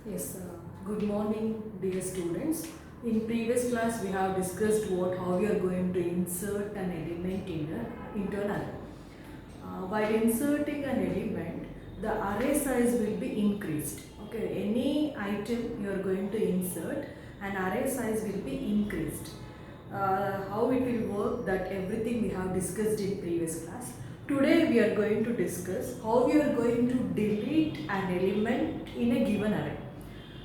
Yes, good morning, dear students. In previous class, we have discussed how we are going to insert an element into an array. While inserting an element, the array size will be increased. Okay, any item you are going to insert, an array size will be increased. How it will work, that everything we have discussed in previous class. Today we are going to discuss how we are going to delete an element in a given array.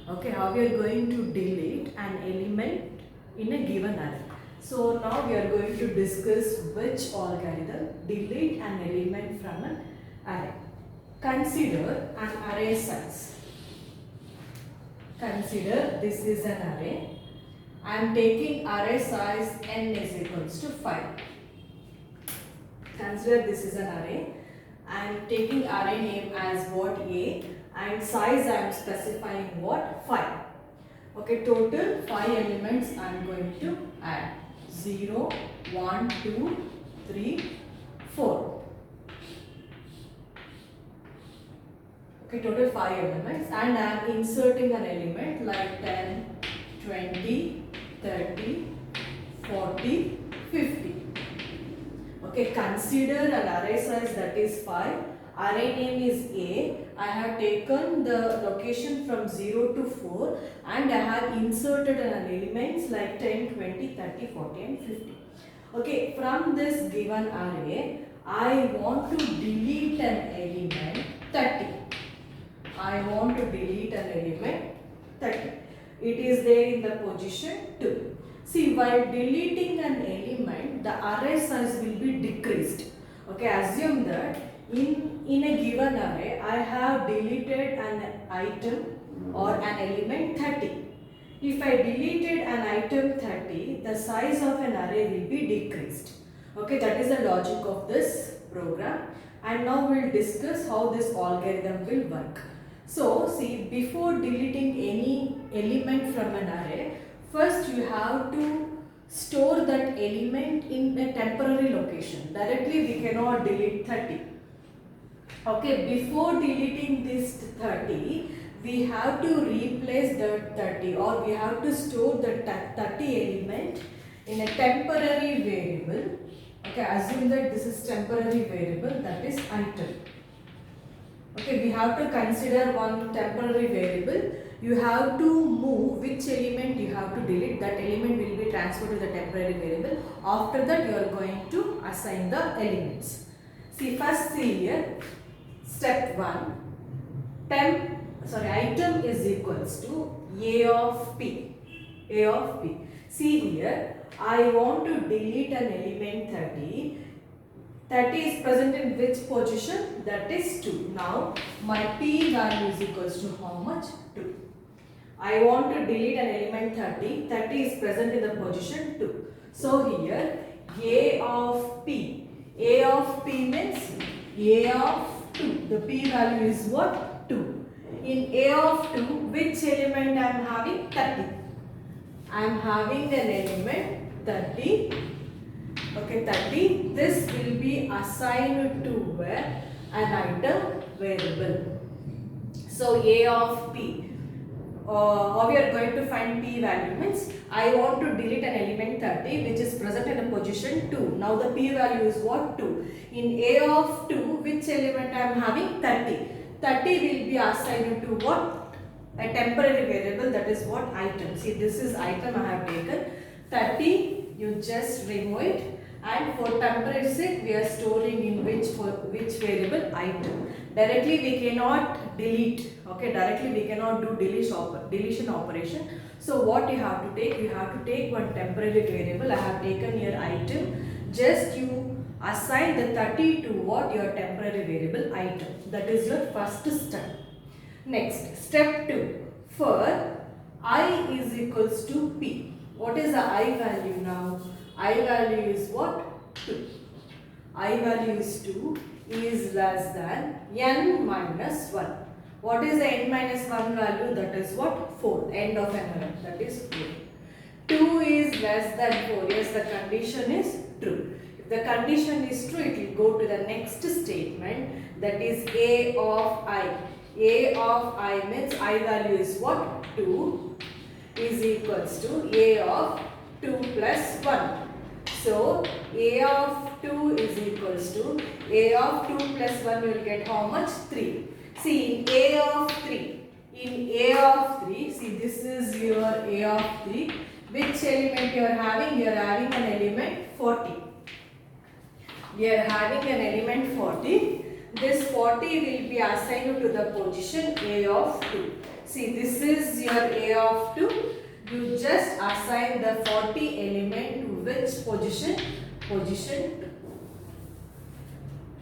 Okay, how we are going to delete an element in a given array. So now we are going to discuss which algorithm delete an element from an array. Consider an array size. Consider this is an array. I am taking array size n is equals to 5. Consider this is an array. I am taking array name as what A and size I am specifying what 5. Okay, total 5 elements I am going to add. 0, 1, 2, 3, 4. Okay, total 5 elements, and I am inserting an element like 10, 20, 30, 40, 50. Okay, consider an array size that is 5. Array name is A. I have taken the location from 0 to 4 and I have inserted an elements like 10, 20, 30, 40 and 50. Okay, from this given array, I want to delete an element 30. I want to delete an element 30. It is there in the position 2. See, while deleting an element, the array size will be decreased. Okay, assume that in a given array, I have deleted an item or an element 30. If I deleted an item 30, the size of an array will be decreased. Okay, that is the logic of this program. And now we will discuss how this algorithm will work. So, see, before deleting any element from an array, first you have to store that element in a temporary location. Directly we cannot delete 30. Okay, before deleting this 30, we have to replace the 30 or we have to store the 30 element in a temporary variable. Okay, assume that this is temporary variable, that is item. Okay, we have to consider one temporary variable. You have to move which element you have to delete. That element will be transferred to the temporary variable. After that, you are going to assign the elements. See, first see here, step 1, item is equals to A of P. A of P. See here, I want to delete an element 30. 30 is present in which position? That is 2. Now, my P value is equals to how much? 2. I want to delete an element 30. 30 is present in the position 2. So, here A of P. A of P means A of 2. The P value is what? 2. In A of 2, which element I am having? 30. I am having an element 30. Okay, 30. This will be assigned to where? An item variable. So, A of P. How we are going to find P value means I want to delete an element 30 which is present in a position 2. Now, the P value is what? 2. In A of 2, which element I am having? 30. 30 will be assigned to what? A temporary variable, that is what? Item. See, this is item I have taken. 30, you just remove it. And for temporary sake, we are storing in which variable? Item. Directly we cannot delete. Okay, directly we cannot do deletion operation. So what you have to take? You have to take one temporary variable. I have taken here item. Just you assign the 30 to what? Your temporary variable item. That is your first step. Next, step 2. For I is equals to P. What is the I value now? I value is what? 2. I value is 2 is less than n minus 1. What is the n minus 1 value? That is what? 4. End of n value. That is 4. 2 is less than 4. Yes, the condition is true. If the condition is true, it will go to the next statement, that is A of I. A of I means I value is what? 2 is equals to A of 2 plus 1. So A of 2 is equals to A of 2 plus 1 will get how much? 3. See in A of 3. In A of 3, see this is your A of 3. Which element you are having? You are having an element 40. We are having an element 40. This 40 will be assigned to the position A of 2. See this is your A of 2. You just assign the 40 element to which position? Position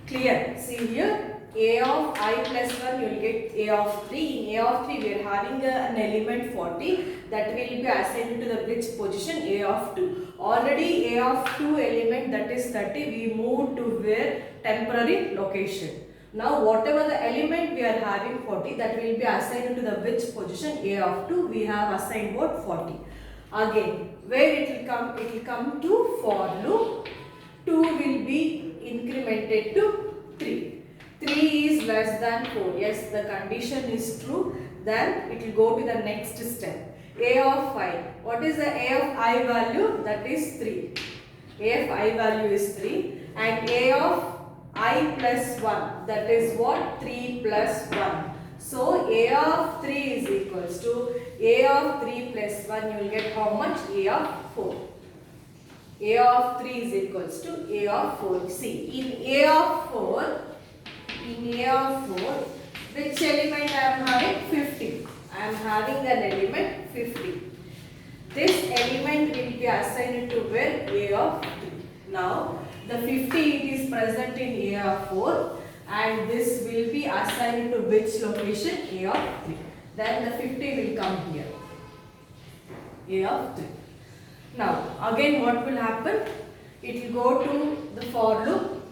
2. Clear? See here. A of I plus 1 you will get A of 3. In A of 3 we are having an element 40 that will be assigned to the which position? A of 2. Already A of 2 element that is 30 we moved to where? Temporary location. Now whatever the element we are having 40 that will be assigned to the which position? A of 2 we have assigned what? 40. Again where it will come? It will come to for loop. 2 will be incremented to 3. 3 is less than 4. Yes, the condition is true. Then it will go to the next step. A of I. What is the A of I value? That is 3. A of I value is 3. And A of I plus 1. That is what? 3 plus 1. So A of 3 is equals to A of 3 plus 1. You will get how much? A of 4. A of 3 is equals to A of 4. See, in A of 4, which element I am having? 50. I am having an element 50. This element will be assigned to where? A of 3. Now, the 50 it is present in A of 4 and this will be assigned to which location? A of 3. Then the 50 will come here. A of 3. Now, again what will happen? It will go to the for loop.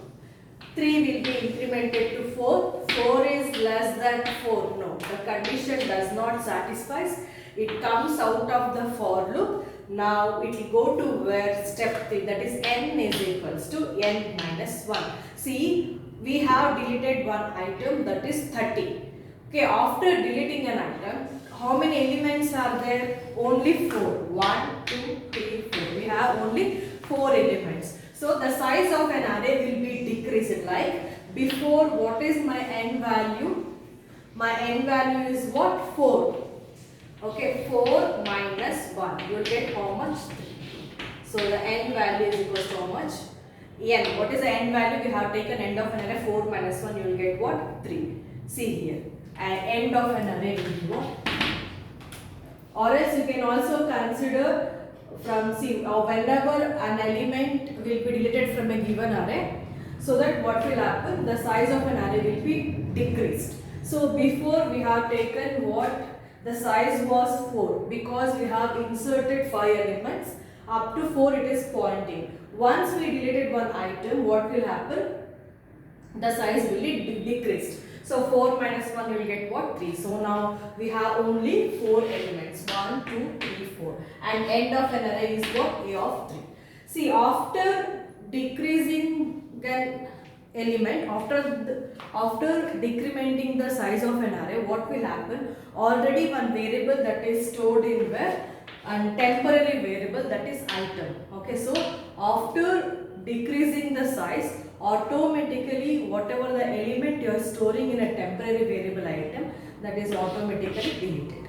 3 will be incremented to 4. 4 is less than 4. No, the condition does not satisfy. It comes out of the for loop. Now it will go to where? Step 3, that is n is equals to n minus 1. See, we have deleted one item, that is 30. Okay, after deleting an item, how many elements are there? Only 4. 1, 2, 3, 4. We have only 4 elements. So the size of an array will be decreased. Like before, what is my n value? My n value is what? 4. Okay, 4 minus 1. You will get how much? 3. So the n value is equal to how much? N. What is the n value? We have taken end of an array 4 minus 1. You will get what? 3. See here. And end of an array will be what? Or else you can also consider from whenever an element will be deleted from a given array, so that what will happen? The size of an array will be decreased. So before we have taken what? The size was 4 because we have inserted 5 elements. Up to 4 it is pointing. Once we deleted one item, what will happen? The size will be decreased. So 4 minus 1 you will get what? 3. So now we have only 4 elements. 1, 2, 3, 4. And end of an array is what? A of 3. See, after decreasing an element, after decrementing the size of an array, what will happen? Already one variable that is stored in where? And temporary variable, that is item. Okay, so after decreasing the size, automatically whatever the element you are storing in a temporary variable item, that is automatically deleted.